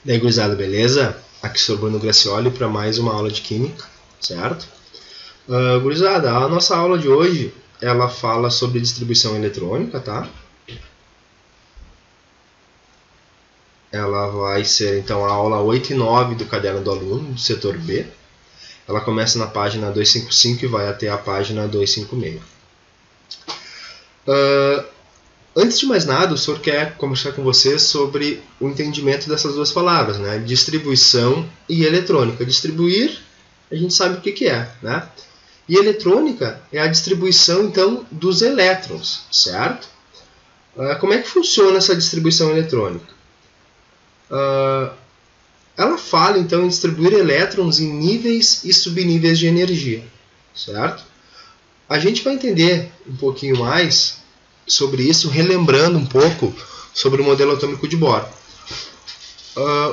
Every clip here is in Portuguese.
Daí, gurizada, beleza? Aqui sou o Bruno Gracioli para mais uma aula de Química, certo? Gurizada, a nossa aula de hoje, ela fala sobre distribuição eletrônica, tá? Ela vai ser, então, a aula 8 e 9 do caderno do aluno, do setor B. Ela começa na página 255 e vai até a página 256. Antes de mais nada, o senhor quer conversar com vocês sobre o entendimento dessas duas palavras, né? Distribuição e eletrônica. Distribuir, a gente sabe o que é, né? E eletrônica é a distribuição, então, dos elétrons, certo? Como é que funciona essa distribuição eletrônica? Ela fala, então, em distribuir elétrons em níveis e subníveis de energia, certo? A gente vai entender um pouquinho mais sobre isso, relembrando um pouco sobre o modelo atômico de Bohr.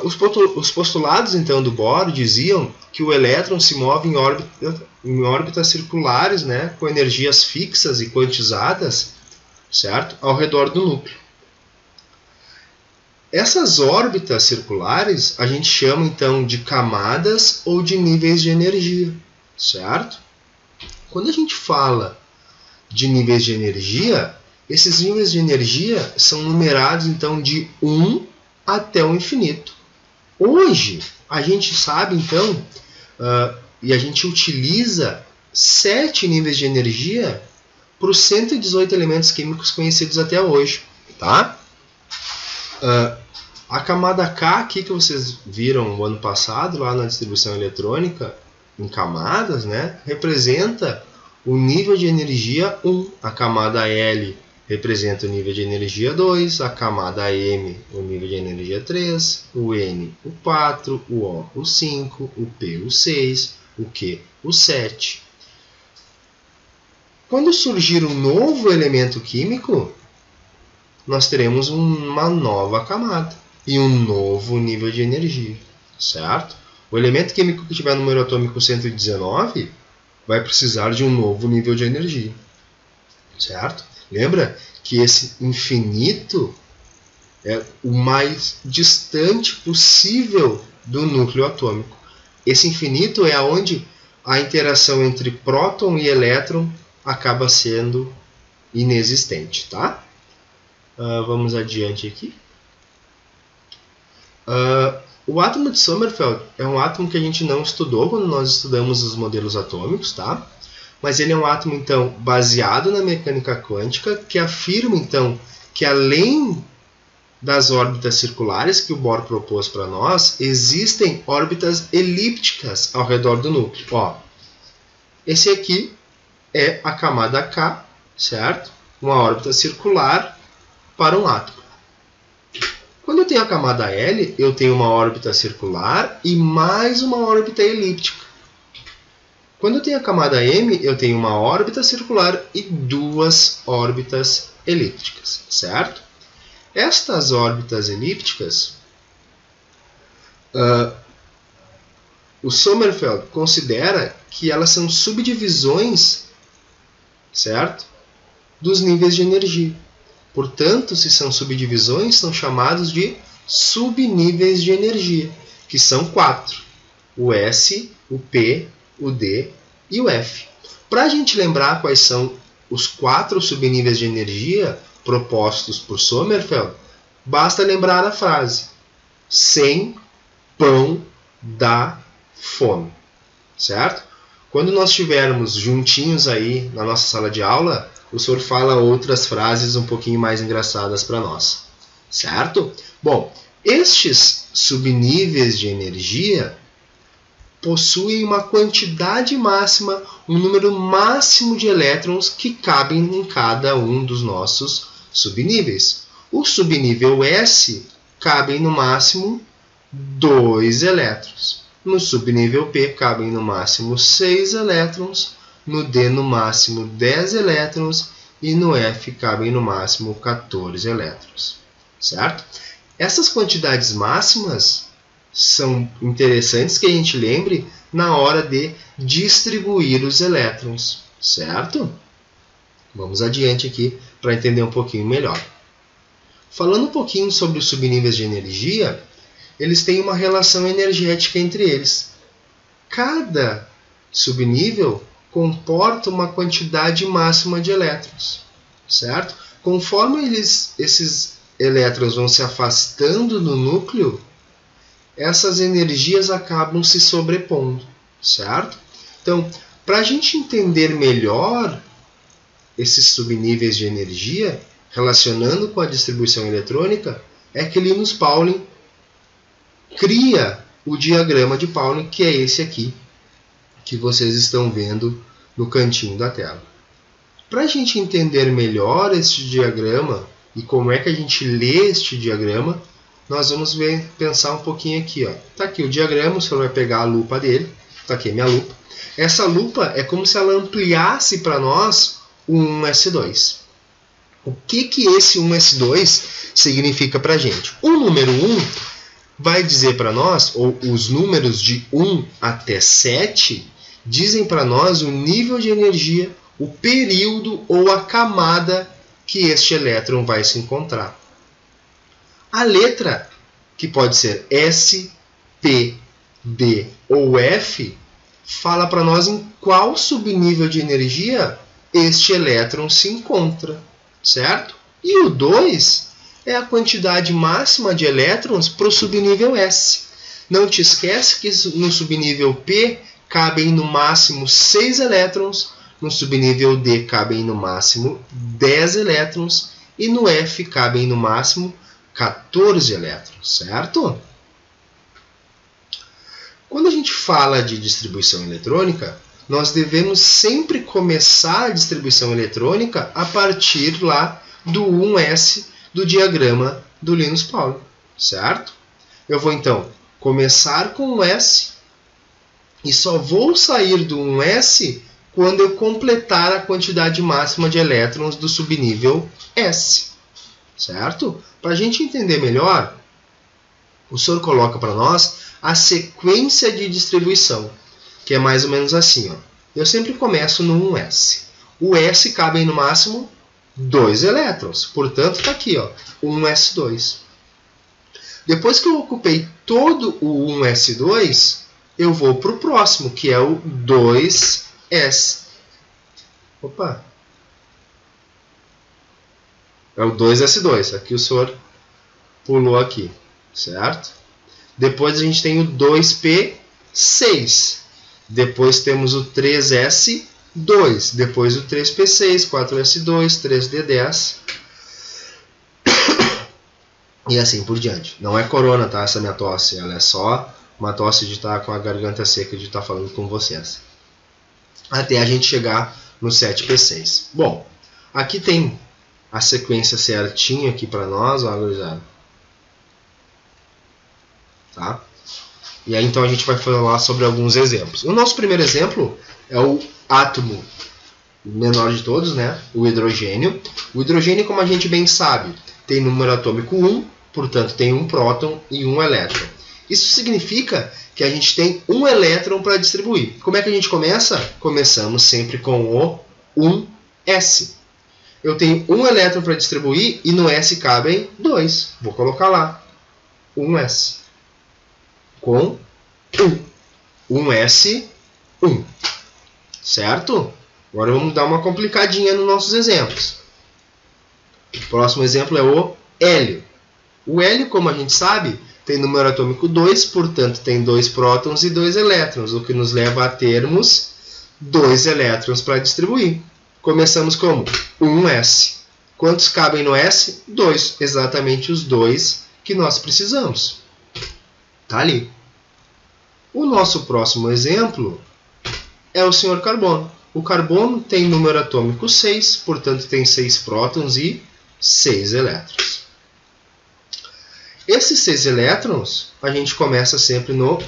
Os postulados, então, do Bohr diziam que o elétron se move em órbitas circulares, né, com energias fixas e quantizadas, certo, ao redor do núcleo. Essas órbitas circulares a gente chama, então, de camadas ou de níveis de energia, certo? Quando a gente fala de níveis de energia, esses níveis de energia são numerados, então, de 1 até o infinito. Hoje, a gente sabe, então, e a gente utiliza 7 níveis de energia para os 118 elementos químicos conhecidos até hoje, tá? A camada K aqui que vocês viram no ano passado, lá na distribuição eletrônica, em camadas, né, representa o nível de energia 1. A camada L representa o nível de energia 2, a camada M o nível de energia 3, o N o 4, o O o 5, o P o 6, o Q o 7. Quando surgir um novo elemento químico, nós teremos uma nova camada e um novo nível de energia, certo? O elemento químico que tiver número atômico 119 vai precisar de um novo nível de energia, certo? Lembra que esse infinito é o mais distante possível do núcleo atômico. Esse infinito é onde a interação entre próton e elétron acaba sendo inexistente, tá? Vamos adiante aqui. O átomo de Sommerfeld é um átomo que a gente não estudou quando nós estudamos os modelos atômicos, tá? Mas ele é um átomo, então, baseado na mecânica quântica, que afirma, então, que além das órbitas circulares que o Bohr propôs para nós, existem órbitas elípticas ao redor do núcleo. Ó, esse aqui é a camada K, certo? Uma órbita circular para um átomo. Quando eu tenho a camada L, eu tenho uma órbita circular e mais uma órbita elíptica. Quando eu tenho a camada M, eu tenho uma órbita circular e duas órbitas elípticas, certo? Estas órbitas elípticas, o Sommerfeld considera que elas são subdivisões, certo, dos níveis de energia. Portanto, se são subdivisões, são chamados de subníveis de energia, que são 4. O S, o P, o D e o F. Para a gente lembrar quais são os 4 subníveis de energia propostos por Sommerfeld, basta lembrar a frase: sem pão dá fome. Certo? Quando nós estivermos juntinhos aí na nossa sala de aula, o senhor fala outras frases um pouquinho mais engraçadas para nós. Certo? Bom, estes subníveis de energia possuem uma quantidade máxima, um número máximo de elétrons que cabem em cada um dos nossos subníveis. O subnível S cabem no máximo 2 elétrons. No subnível P cabem no máximo 6 elétrons. No D no máximo 10 elétrons. E no F cabem no máximo 14 elétrons. Certo? Essas quantidades máximas são interessantes que a gente lembre na hora de distribuir os elétrons, certo? Vamos adiante aqui para entender um pouquinho melhor. Falando um pouquinho sobre os subníveis de energia, eles têm uma relação energética entre eles. Cada subnível comporta uma quantidade máxima de elétrons, certo? Conforme esses elétrons vão se afastando do núcleo, essas energias acabam se sobrepondo, certo? Então, para a gente entender melhor esses subníveis de energia, relacionando com a distribuição eletrônica, é que Linus Pauling cria o diagrama de Pauling, que é esse aqui, que vocês estão vendo no cantinho da tela. Para a gente entender melhor este diagrama e como é que a gente lê este diagrama, nós vamos pensar um pouquinho aqui. Está aqui o diagrama, o senhor vai pegar a lupa dele. Está aqui a minha lupa. Essa lupa é como se ela ampliasse para nós o 1s2. O que esse 1s2 significa para a gente? O número 1 vai dizer para nós, ou os números de 1 até 7, dizem para nós o nível de energia, o período ou a camada que este elétron vai se encontrar. A letra, que pode ser S, P, D ou F, fala para nós em qual subnível de energia este elétron se encontra, certo? E o 2 é a quantidade máxima de elétrons para o subnível S. Não te esquece que no subnível P cabem no máximo 6 elétrons, no subnível D cabem no máximo 10 elétrons e no F cabem no máximo 14 elétrons, certo? Quando a gente fala de distribuição eletrônica, nós devemos sempre começar a distribuição eletrônica a partir lá do 1s do diagrama do Linus Pauling, certo? Eu vou então começar com um S e só vou sair do 1s quando eu completar a quantidade máxima de elétrons do subnível S, certo? Para a gente entender melhor, o senhor coloca para nós a sequência de distribuição, que é mais ou menos assim. Eu sempre começo no 1s. O S cabe no máximo 2 elétrons, portanto está aqui, 1s2. Depois que eu ocupei todo o 1s2, eu vou para o próximo, que é o 2s. Opa! É o 2s2. Aqui o senhor pulou aqui, certo? Depois a gente tem o 2p6. Depois temos o 3s2. Depois o 3p6, 4s2, 3d10. E assim por diante. Não é corona, tá? Essa minha tosse. Ela é só uma tosse de estar com a garganta seca, de estar falando com vocês. Até a gente chegar no 7p6. Bom, aqui tem a sequência certinha aqui para nós, ó, gurizada. Tá? E aí então a gente vai falar sobre alguns exemplos. O nosso primeiro exemplo é o átomo menor de todos, né? O hidrogênio. O hidrogênio, como a gente bem sabe, tem número atômico 1, portanto tem um próton e um elétron. Isso significa que a gente tem um elétron para distribuir. Como é que a gente começa? Começamos sempre com o 1s. Eu tenho um elétron para distribuir e no S cabem 2. Vou colocar lá 1s. Com 1s, 1. Certo? Agora vamos dar uma complicadinha nos nossos exemplos. O próximo exemplo é o hélio. O hélio, como a gente sabe, tem número atômico 2, portanto tem 2 prótons e 2 elétrons, o que nos leva a termos 2 elétrons para distribuir. Começamos como 1s. Quantos cabem no S? 2. Exatamente os 2 que nós precisamos. Tá ali. O nosso próximo exemplo é o senhor carbono. O carbono tem número atômico 6, portanto tem 6 prótons e 6 elétrons. Esses 6 elétrons, a gente começa sempre no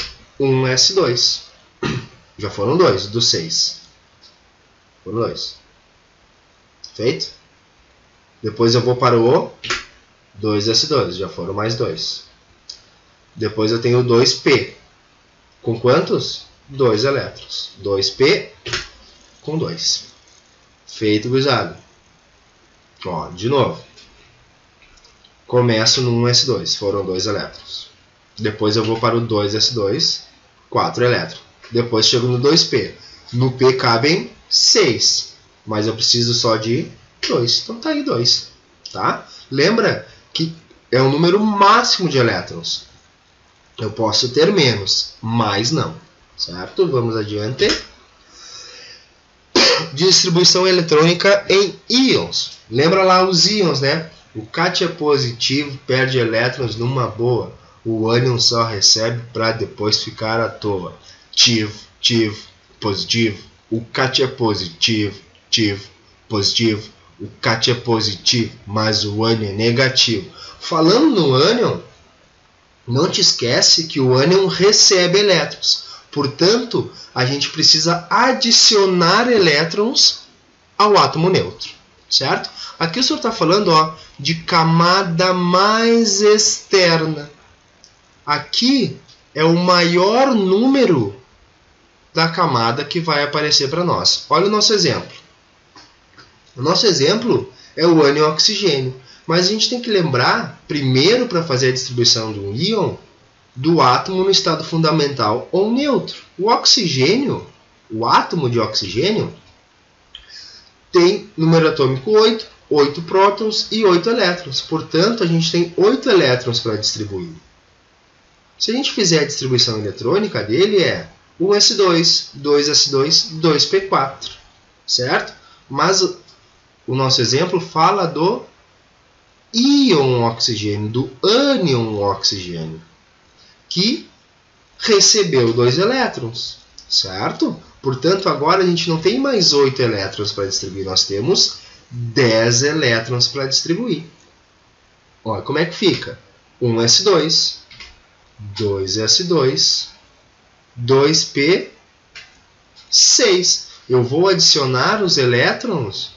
1s2. Já foram 2 dos 6. Foram 2. Feito? Depois eu vou para o 2s2. Já foram mais 2. Depois eu tenho o 2p. Com quantos? 2 elétrons. 2p com 2. Feito, gurizada. Ó, de novo. Começo no 1s2. Foram 2 elétrons. Depois eu vou para o 2s2, 4 elétrons. Depois chego no 2p. No P cabem 6, mas eu preciso só de 2. Então tá aí 2. Tá? Lembra que é o número máximo de elétrons. Eu posso ter menos, mas não. Certo? Vamos adiante. Distribuição eletrônica em íons. Lembra lá os íons, né? O cátion positivo perde elétrons numa boa. O ânion só recebe para depois ficar à toa. Tivo, positivo. O cátion positivo, positivo. O cátion positivo, mas o ânion é negativo. Falando no ânion, não te esquece que o ânion recebe elétrons. Portanto, a gente precisa adicionar elétrons ao átomo neutro, certo? Aqui o senhor está falando, ó, de camada mais externa. Aqui é o maior número da camada que vai aparecer para nós. Olha o nosso exemplo. O nosso exemplo é o ânion oxigênio. Mas a gente tem que lembrar, primeiro, para fazer a distribuição de um íon, do átomo no estado fundamental ou neutro. O oxigênio, o átomo de oxigênio, tem número atômico 8, 8 prótons e 8 elétrons. Portanto, a gente tem 8 elétrons para distribuir. Se a gente fizer a distribuição eletrônica dele, é 1s2, 2s2, 2p4. Certo? Mas o nosso exemplo fala do íon oxigênio, do ânion oxigênio, que recebeu 2 elétrons, certo? Portanto, agora a gente não tem mais 8 elétrons para distribuir, nós temos 10 elétrons para distribuir. Olha como é que fica. 1s2, 2s2, 2p6. Eu vou adicionar os elétrons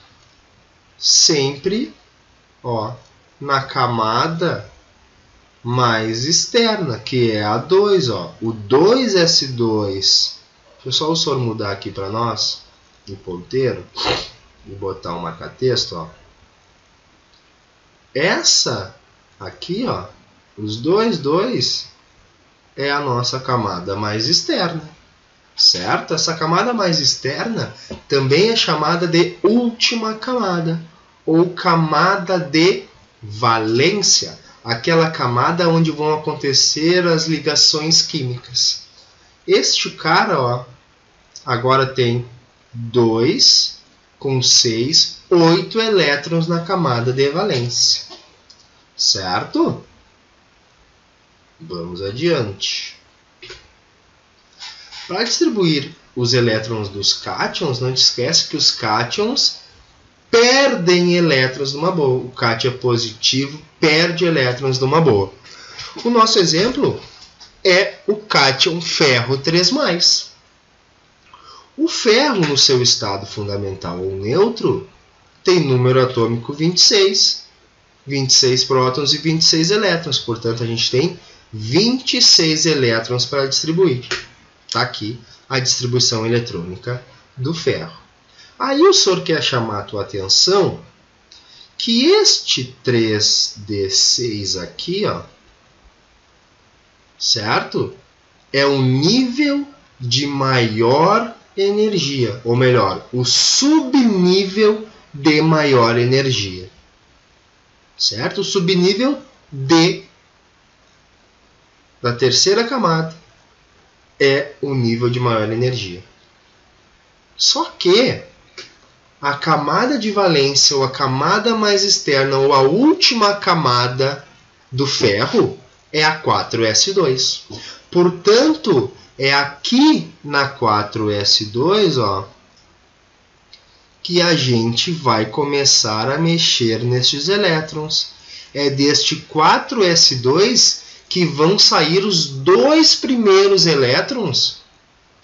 sempre, ó, na camada mais externa, que é a 2, ó. O 2s2. Deixa eu só o senhor mudar aqui para nós, no ponteiro, e botar um marca-texto, ó. Essa aqui, ó, os 2 é a nossa camada mais externa, certo? Essa camada mais externa também é chamada de última camada, ou camada de valência, aquela camada onde vão acontecer as ligações químicas. Este cara, ó, agora tem 2 com 6, 8 elétrons na camada de valência, certo? Vamos adiante. Para distribuir os elétrons dos cátions, não te esquece que os cátions perdem elétrons numa boa. O cátion positivo perde elétrons numa boa. O nosso exemplo é o cátion ferro 3+. O ferro, no seu estado fundamental ou neutro, tem número atômico 26, 26 prótons e 26 elétrons. Portanto, a gente tem 26 elétrons para distribuir. Está aqui a distribuição eletrônica do ferro. Aí o senhor quer chamar a tua atenção que este 3d6 aqui, ó, certo? É o nível de maior energia, ou melhor, o subnível de maior energia, certo? O subnível D da terceira camada é o nível de maior energia. Só que a camada de valência, ou a camada mais externa, ou a última camada do ferro é a 4s2. Portanto, é aqui na 4s2, ó, que a gente vai começar a mexer nestes elétrons. É deste 4s2 que vão sair os 2 primeiros elétrons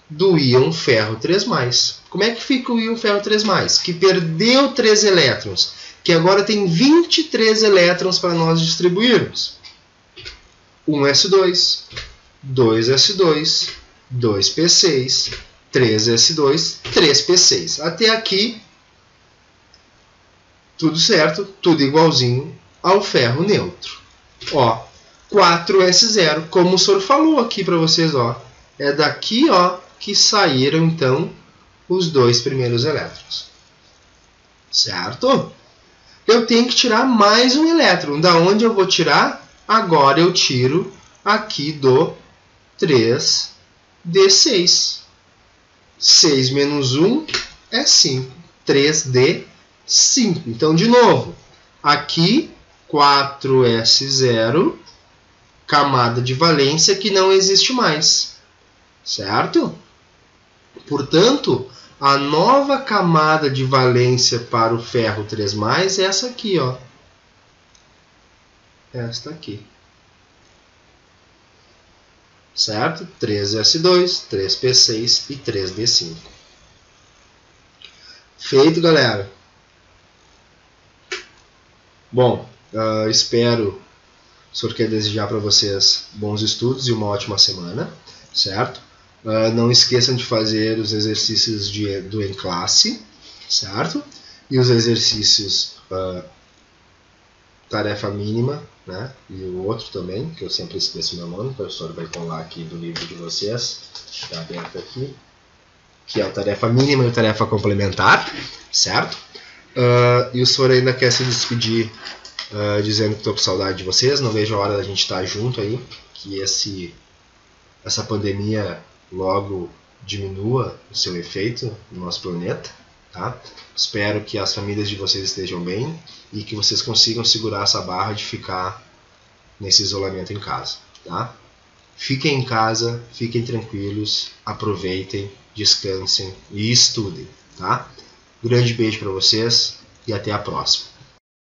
do íon ferro 3+. Como é que fica o íon ferro 3+? Que perdeu 3 elétrons, que agora tem 23 elétrons para nós distribuirmos. 1s2, 2s2, 2p6, 3s2, 3p6. Até aqui, tudo certo, tudo igualzinho ao ferro neutro. Ó, 4s0, como o senhor falou aqui para vocês, ó. É daqui, ó, que saíram então os dois primeiros elétrons. Certo? Eu tenho que tirar mais um elétron. Da onde eu vou tirar? Agora eu tiro aqui do 3d6. 6 menos 1 é 5. 3d5. Então, de novo, aqui 4s0, camada de valência que não existe mais. Certo? Portanto, a nova camada de valência para o ferro 3+, é essa aqui, ó. Esta aqui. Certo? 3s2, 3p6 e 3d5. Feito, galera. Bom, espero, o senhor quer desejar para vocês bons estudos e uma ótima semana, certo? Não esqueçam de fazer os exercícios do em classe, certo? E os exercícios tarefa mínima, né? E o outro também, que eu sempre esqueço meu nome, o professor vai colar aqui do livro de vocês, está aberto aqui, que é a tarefa mínima e a tarefa complementar, certo? E o senhor ainda quer se despedir dizendo que estou com saudade de vocês, não vejo a hora da gente estar junto aí, que essa pandemia logo diminua o seu efeito no nosso planeta, tá? Espero que as famílias de vocês estejam bem e que vocês consigam segurar essa barra de ficar nesse isolamento em casa, tá? Fiquem em casa, fiquem tranquilos, aproveitem, descansem e estudem, tá? Grande beijo para vocês e até a próxima.